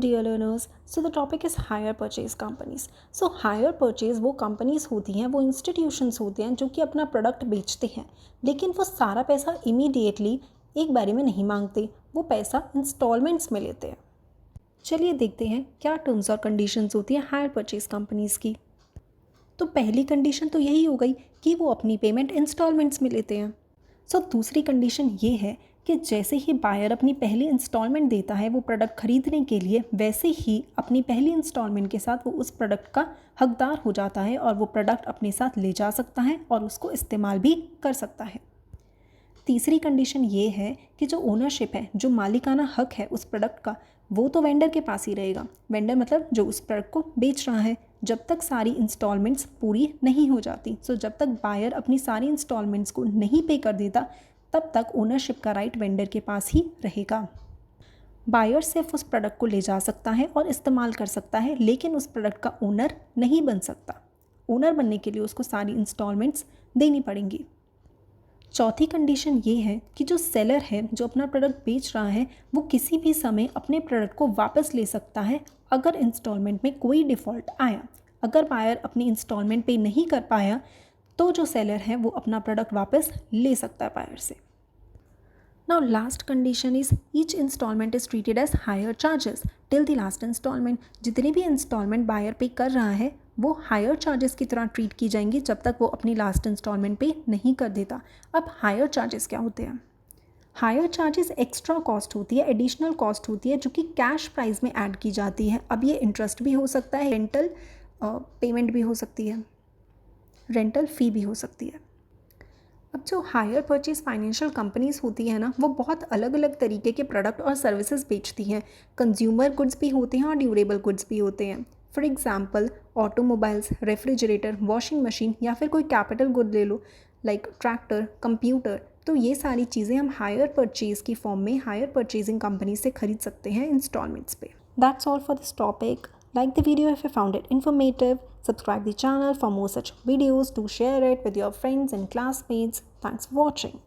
dear learners. So the topic is hire purchase companies. So hire purchase वो companies होती हैं, वो institutions होते हैं जो कि अपना प्रोडक्ट बेचते हैं, लेकिन वो सारा पैसा इमीडिएटली एक बारी में नहीं मांगते, वो पैसा इंस्टॉलमेंट्स में लेते हैं। चलिए देखते हैं क्या टर्म्स और कंडीशंस होती हैं हायर परचेज कंपनीज़ की। तो पहली कंडीशन तो यही हो गई कि वो अपनी पेमेंट इंस्टॉलमेंट्स में लेते हैं। सो दूसरी कंडीशन ये है कि जैसे ही बायर अपनी पहली इंस्टॉलमेंट देता है वो प्रोडक्ट खरीदने के लिए, वैसे ही अपनी पहली इंस्टॉलमेंट के साथ वो उस प्रोडक्ट का हकदार हो जाता है और वो प्रोडक्ट अपने साथ ले जा सकता है और उसको इस्तेमाल भी कर सकता है। तीसरी कंडीशन ये है कि जो ओनरशिप है, जो मालिकाना हक है उस प्रोडक्ट का, वो तो वेंडर के पास ही रहेगा। वेंडर मतलब जो उस प्रोडक्ट को बेच रहा है, जब तक सारी इंस्टॉलमेंट्स पूरी नहीं हो जाती। सो जब तक बायर अपनी सारी इंस्टॉलमेंट्स को नहीं पे कर देता, तब तक ओनरशिप का राइट वेंडर के पास ही रहेगा। बायर सिर्फ उस प्रोडक्ट को ले जा सकता है और इस्तेमाल कर सकता है, लेकिन उस प्रोडक्ट का ओनर नहीं बन सकता। ओनर बनने के लिए उसको सारी इंस्टॉलमेंट्स देनी पड़ेंगी। चौथी कंडीशन ये है कि जो सेलर है, जो अपना प्रोडक्ट बेच रहा है, वो किसी भी समय अपने प्रोडक्ट को वापस ले सकता है अगर इंस्टॉलमेंट में कोई डिफ़ॉल्ट आया। अगर बायर अपनी इंस्टॉलमेंट पे नहीं कर पाया तो जो सेलर है वो अपना प्रोडक्ट वापस ले सकता है बायर से। Now last condition is each installment is treated as higher charges till the last installment. जितनी भी इंस्टॉलमेंट बायर पे कर रहा है वो हायर चार्जेस की तरह ट्रीट की जाएंगी जब तक वो अपनी लास्ट इंस्टॉलमेंट पे नहीं कर देता। अब हायर चार्जेस क्या होते हैं? हायर चार्जेस एक्स्ट्रा कॉस्ट होती है, एडिशनल कॉस्ट होती है जो कि कैश प्राइस में ऐड की जाती है। अब ये इंटरेस्ट भी हो सकता है, रेंटल पेमेंट भी हो सकती है, रेंटल फ़ी भी हो सकती है। अब जो हायर परचेज फाइनेंशियल कंपनीज़ होती है ना, वो बहुत अलग अलग तरीके के प्रोडक्ट और सर्विसेज बेचती हैं। कंज्यूमर गुड्स भी होते हैं और ड्यूरेबल गुड्स भी होते हैं। For example automobiles, refrigerator, washing machine या फिर कोई कैपिटल गुड ले लो लाइक ट्रैक्टर, कंप्यूटर। तो ये सारी चीज़ें हम हायर परचेज़ की फॉर्म में हायर परचेजिंग कंपनी से खरीद सकते हैं इंस्टॉलमेंट्स पे। That's all for this topic. Like the video if you found it informative. Subscribe the channel for more such videos. Do share it with your friends and classmates. Thanks for watching.